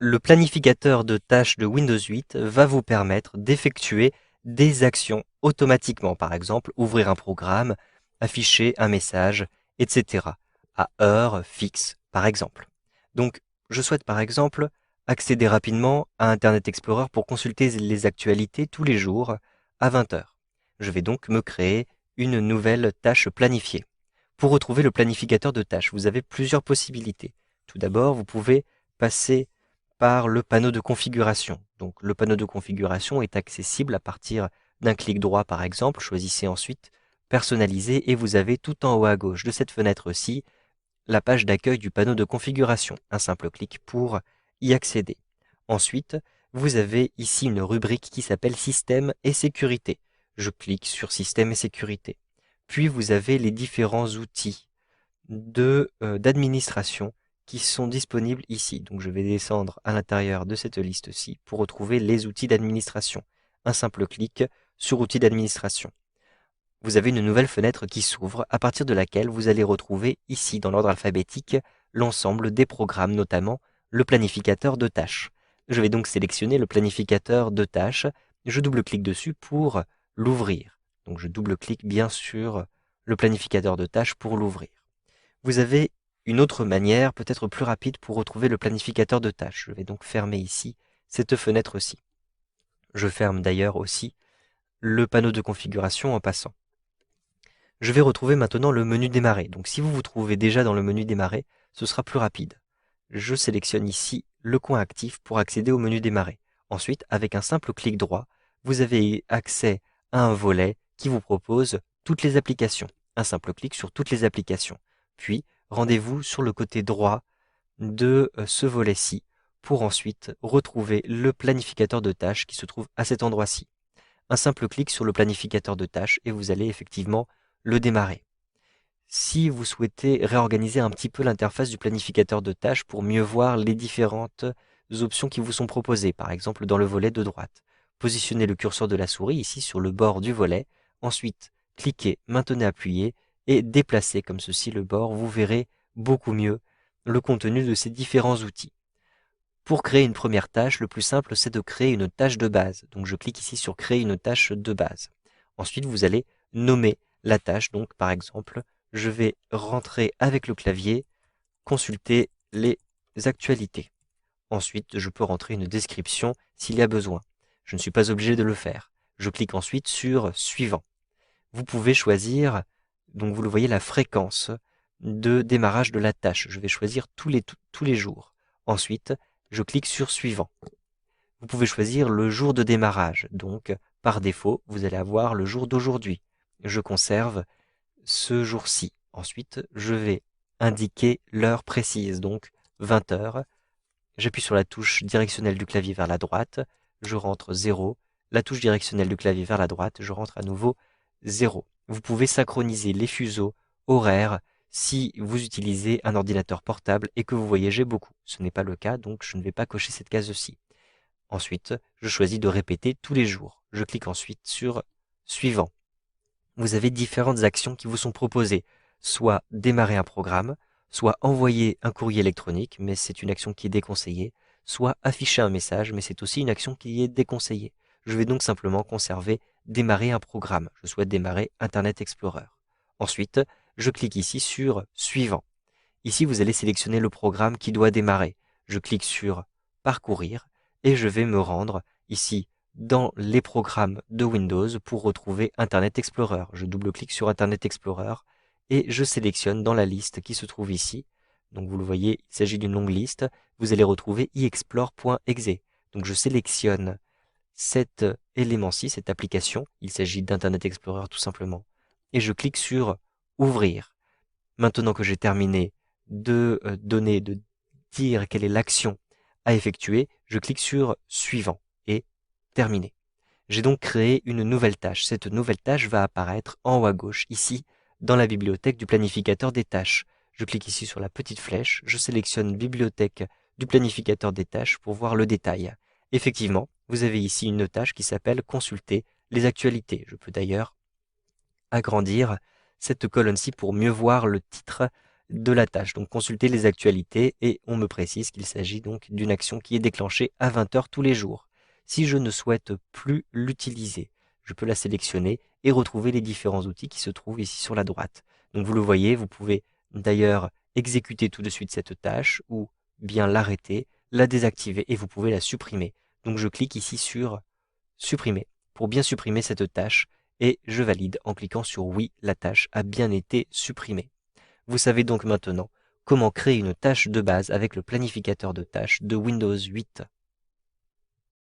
Le planificateur de tâches de Windows 8 va vous permettre d'effectuer des actions automatiquement. Par exemple, ouvrir un programme, afficher un message, etc. à heure fixe, par exemple. Donc, je souhaite par exemple accéder rapidement à Internet Explorer pour consulter les actualités tous les jours à 20 heures. Je vais donc me créer une nouvelle tâche planifiée. Pour retrouver le planificateur de tâches, vous avez plusieurs possibilités. Tout d'abord, vous pouvez passer par le panneau de configuration. Donc le panneau de configuration est accessible à partir d'un clic droit par exemple. Choisissez ensuite personnaliser et vous avez tout en haut à gauche de cette fenêtre-ci la page d'accueil du panneau de configuration. Un simple clic pour y accéder. Ensuite, vous avez ici une rubrique qui s'appelle Système et sécurité. Je clique sur Système et sécurité. Puis vous avez les différents outils d'administration qui sont disponibles ici. Donc je vais descendre à l'intérieur de cette liste-ci pour retrouver les outils d'administration. Un simple clic sur outils d'administration. Vous avez une nouvelle fenêtre qui s'ouvre à partir de laquelle vous allez retrouver ici dans l'ordre alphabétique l'ensemble des programmes, notamment le planificateur de tâches. Je vais donc sélectionner le planificateur de tâches. Je double-clique dessus pour l'ouvrir. Donc je double-clique bien sur le planificateur de tâches pour l'ouvrir. Vous avez une autre manière, peut-être plus rapide, pour retrouver le planificateur de tâches. Je vais donc fermer ici cette fenêtre-ci. Je ferme d'ailleurs aussi le panneau de configuration en passant. Je vais retrouver maintenant le menu démarrer. Donc si vous vous trouvez déjà dans le menu démarrer, ce sera plus rapide. Je sélectionne ici le coin actif pour accéder au menu démarrer. Ensuite, avec un simple clic droit, vous avez accès à un volet qui vous propose toutes les applications. Un simple clic sur toutes les applications. Puis, rendez-vous sur le côté droit de ce volet-ci pour ensuite retrouver le planificateur de tâches qui se trouve à cet endroit-ci. Un simple clic sur le planificateur de tâches et vous allez effectivement le démarrer. Si vous souhaitez réorganiser un petit peu l'interface du planificateur de tâches pour mieux voir les différentes options qui vous sont proposées, par exemple dans le volet de droite, positionnez le curseur de la souris ici sur le bord du volet, ensuite cliquez, maintenez appuyé et déplacez comme ceci le bord, vous verrez beaucoup mieux le contenu de ces différents outils. Pour créer une première tâche, le plus simple c'est de créer une tâche de base. Donc je clique ici sur créer une tâche de base. Ensuite vous allez nommer la tâche, donc par exemple, je vais rentrer avec le clavier, consulter les actualités. Ensuite, je peux rentrer une description s'il y a besoin. Je ne suis pas obligé de le faire. Je clique ensuite sur suivant. Vous pouvez choisir, donc vous le voyez, la fréquence de démarrage de la tâche. Je vais choisir tous les jours. Ensuite, je clique sur suivant. Vous pouvez choisir le jour de démarrage. Donc, par défaut, vous allez avoir le jour d'aujourd'hui. Je conserve ce jour-ci. Ensuite, je vais indiquer l'heure précise, donc 20 heures. J'appuie sur la touche directionnelle du clavier vers la droite, je rentre 0. La touche directionnelle du clavier vers la droite, je rentre à nouveau 0. Vous pouvez synchroniser les fuseaux horaires si vous utilisez un ordinateur portable et que vous voyagez beaucoup. Ce n'est pas le cas, donc je ne vais pas cocher cette case-ci. Ensuite, je choisis de répéter tous les jours. Je clique ensuite sur suivant. Vous avez différentes actions qui vous sont proposées, soit démarrer un programme, soit envoyer un courrier électronique, mais c'est une action qui est déconseillée, soit afficher un message, mais c'est aussi une action qui est déconseillée. Je vais donc simplement conserver démarrer un programme. Je souhaite démarrer Internet Explorer. Ensuite, je clique ici sur suivant. Ici, vous allez sélectionner le programme qui doit démarrer. Je clique sur parcourir et je vais me rendre ici dans les programmes de Windows pour retrouver Internet Explorer. Je double-clique sur Internet Explorer et je sélectionne dans la liste qui se trouve ici. Donc vous le voyez, il s'agit d'une longue liste. Vous allez retrouver iexplore.exe. Donc je sélectionne cet élément-ci, cette application. Il s'agit d'Internet Explorer tout simplement. Et je clique sur ouvrir. Maintenant que j'ai terminé de dire quelle est l'action à effectuer, je clique sur suivant et terminé. J'ai donc créé une nouvelle tâche. Cette nouvelle tâche va apparaître en haut à gauche, ici, dans la bibliothèque du planificateur des tâches. Je clique ici sur la petite flèche, je sélectionne bibliothèque du planificateur des tâches pour voir le détail. Effectivement, vous avez ici une tâche qui s'appelle consulter les actualités. Je peux d'ailleurs agrandir cette colonne-ci pour mieux voir le titre de la tâche. Donc consulter les actualités et on me précise qu'il s'agit donc d'une action qui est déclenchée à 20 heures tous les jours. Si je ne souhaite plus l'utiliser, je peux la sélectionner et retrouver les différents outils qui se trouvent ici sur la droite. Donc vous le voyez, vous pouvez d'ailleurs exécuter tout de suite cette tâche ou bien l'arrêter, la désactiver et vous pouvez la supprimer. Donc je clique ici sur supprimer pour bien supprimer cette tâche et je valide en cliquant sur oui, la tâche a bien été supprimée. Vous savez donc maintenant comment créer une tâche de base avec le planificateur de tâches de Windows 8.